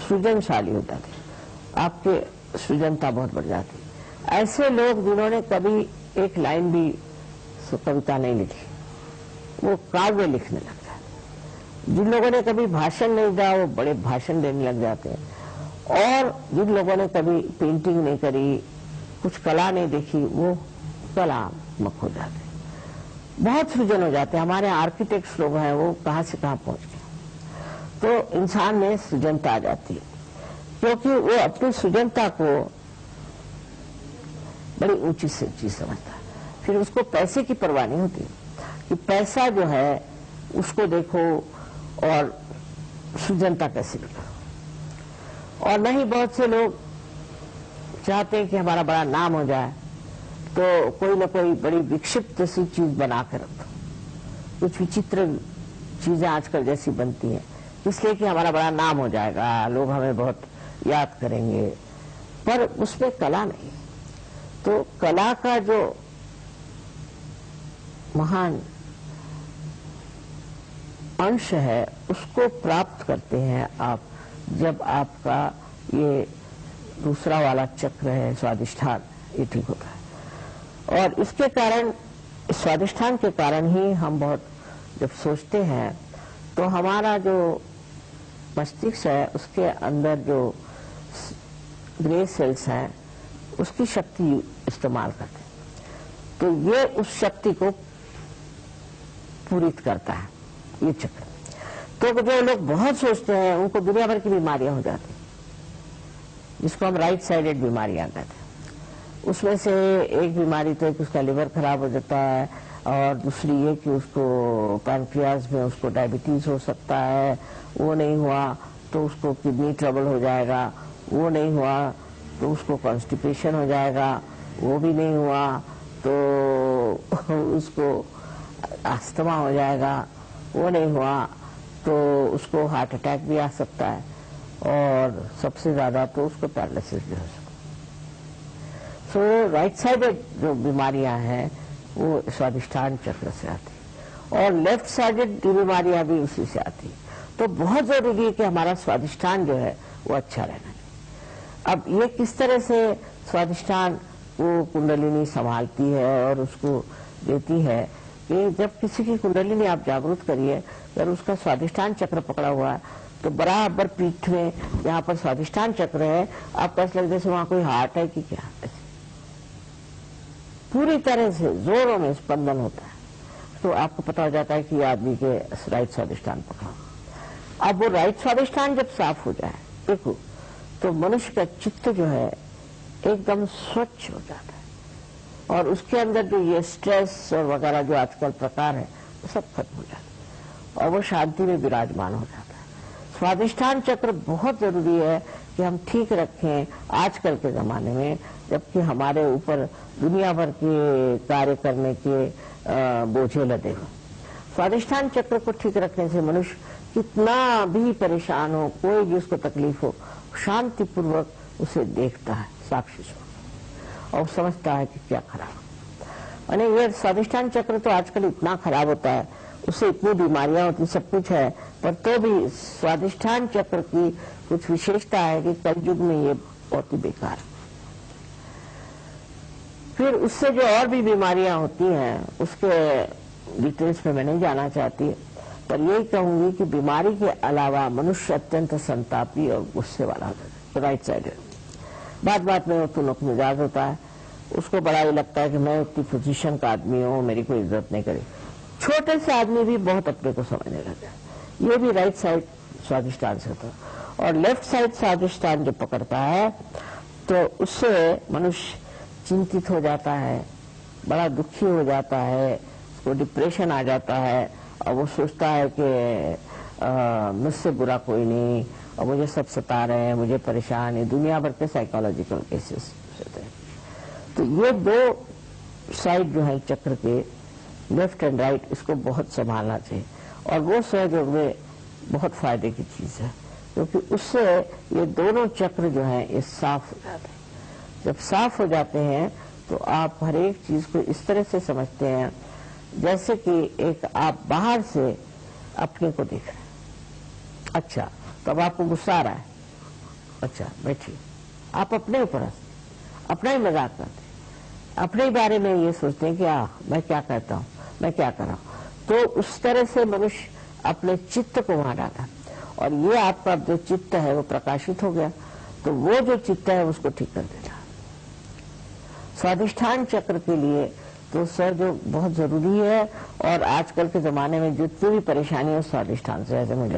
सृजनशाली होता थे, आपके सृजनता बहुत बढ़ जाती। ऐसे लोग जिन्होंने कभी एक लाइन भी कविता नहीं लिखी, वो काव्य लिखने लग जाते। जिन लोगों ने कभी भाषण नहीं दिया, वो बड़े भाषण देने लग जाते हैं। और जिन लोगों ने कभी पेंटिंग नहीं करी, कुछ कला नहीं देखी, वो कलात्मक हो जाते हैं, बहुत सृजन हो जाते हैं। हमारे आर्किटेक्ट्स लोग हैं, वो कहाँ से कहाँ पहुंच गए। तो इंसान में सृजनता आ जाती है, क्योंकि वो अपनी सृजनता को बड़ी ऊंची से चीज समझता है। फिर उसको पैसे की परवाह नहीं होती कि पैसा जो है उसको देखो और सृजनता कैसे करो। और नहीं, बहुत से लोग चाहते हैं कि हमारा बड़ा नाम हो जाए, तो कोई ना कोई बड़ी विक्षिप्त सी चीज बना कर रखो। कुछ विचित्र चीजें आजकल जैसी बनती हैं, इसलिए कि हमारा बड़ा नाम हो जाएगा, लोग हमें बहुत याद करेंगे, पर उसमें कला नहीं। तो कला का जो महान अंश है उसको प्राप्त करते हैं आप, जब आपका ये दूसरा वाला चक्र है स्वादिष्ठान, ये ठीक होता है। और इसके कारण, स्वादिष्ठान के कारण ही हम बहुत जब सोचते हैं तो हमारा जो मस्तिष्क है उसके अंदर जो ग्रे सेल्स हैं उसकी शक्ति इस्तेमाल करते हैं, तो ये उस शक्ति को पूरित करता है ये चक्र। तो जो लोग बहुत सोचते हैं उनको दुनिया भर की बीमारियां हो जाती, जिसको हम राइट साइडेड बीमारियां कहते हैं। उसमें से एक बीमारी तो है कि उसका लिवर खराब हो जाता है, और दूसरी ये कि उसको पैनक्रियाज में उसको डायबिटीज हो सकता है, वो नहीं हुआ तो उसको किडनी ट्रबल हो जाएगा, वो नहीं हुआ तो उसको कॉन्स्टिपेशन हो जाएगा, वो भी नहीं हुआ तो उसको अस्थमा हो जाएगा, वो नहीं हुआ तो उसको हार्ट अटैक भी आ सकता है, और सबसे ज्यादा तो उसको पैरालिसिस भी हो सकता है। सो राइट साइडेड जो बीमारियां हैं वो स्वादिष्ठान चक्र से आती, और लेफ्ट साइडेड बीमारियां भी उसी से आती। तो बहुत जरूरी है कि हमारा स्वादिष्ठान जो है वो अच्छा रहना चाहिए। अब ये किस तरह से स्वादिष्ठान वो कुंडलिनी संभालती है और उसको देती है कि जब किसी की कुंडलिनी आप जागृत करिए, अगर उसका स्वादिष्ठान चक्र पकड़ा हुआ है तो बराबर पीठ में जहाँ पर स्वादिष्ठान चक्र है, आपको ऐसा लगता है जैसे वहां कोई हार्ट है कि क्या, पूरी तरह से जोरों में स्पंदन होता है। तो आपको पता हो जाता है कि आदमी के राइट स्वादिष्ठान पकड़ा। अब वो राइट स्वादिष्ठान जब साफ हो जाए, देखो, तो मनुष्य का चित्त जो है एकदम स्वच्छ हो जाता है, और उसके अंदर जो ये स्ट्रेस और वगैरह जो आजकल प्रकार है वो सब खत्म हो जाता है, और वो शांति में विराजमान हो जाता है। स्वादिष्ठान चक्र बहुत जरूरी है कि हम ठीक रखें आजकल के जमाने में, जबकि हमारे ऊपर दुनिया भर के कार्य करने के बोझे लदे हुए। स्वादिष्ठान चक्र को ठीक रखने से मनुष्य कितना भी परेशान हो, कोई भी उसको तकलीफ हो, शांतिपूर्वक उसे देखता है साक्षी स्वरूप, और समझता है कि क्या खराब। और ये स्वादिष्ठान चक्र तो आजकल इतना खराब होता है, उससे इतनी बीमारियां होती, सब कुछ है, पर तो भी स्वादिष्ठान चक्र की कुछ विशेषता है कि कलयुग में ये बहुत ही बेकार है। फिर उससे जो और भी बीमारियां होती हैं उसके डिटेल्स में मैं नहीं जाना चाहती, पर यही कहूंगी कि बीमारी के अलावा मनुष्य अत्यंत संतापी और गुस्से वाला होता है, तो राइट साइडेड। बात बात में वो तुनक मिजाज होता है, उसको बड़ा ही लगता है कि मैं उतनी पोजीशन का आदमी हूँ, मेरी कोई इज्जत नहीं करी। छोटे से आदमी भी बहुत अपने को समझने लगता है। ये भी राइट साइड स्वादिष्ठान से होता है। और लेफ्ट साइड स्वादिष्ठान जो पकड़ता है तो उससे मनुष्य चिंतित हो जाता है, बड़ा दुखी हो जाता है, उसको डिप्रेशन आ जाता है, और वो सोचता है कि मुझसे बुरा कोई नहीं, और मुझे सब सता रहे हैं, मुझे परेशान है। दुनिया भर के साइकोलॉजिकल केसेस होते हैं। तो ये दो साइड जो है चक्र के, लेफ्ट एंड राइट, इसको बहुत संभालना चाहिए, और वो सहयोग में बहुत फायदे की चीज है, क्योंकि उससे ये दोनों चक्र जो है ये साफ हो जाते हैं। जब साफ हो जाते हैं तो आप हर एक चीज को इस तरह से समझते हैं जैसे कि एक आप बाहर से अपने को देख रहे हैं, अच्छा, तो अब आपको गुस्सा आ रहा है। अच्छा बैठिए, आप अपने ऊपर अपना ही मजाक करते, अपने बारे में ये सोचते हैं कि मैं क्या कहता हूँ, मैं क्या कर रहा हूँ। तो उस तरह से मनुष्य अपने चित्त को वहां डाला, और ये आपका जो चित्त है वो प्रकाशित हो गया, तो वो जो चित्त है उसको ठीक कर देता। स्वाधिष्ठान चक्र के लिए तो सर जो बहुत जरूरी है, और आजकल के जमाने में जितनी भी परेशानी है स्वाधिष्ठान से, ऐसे मुझे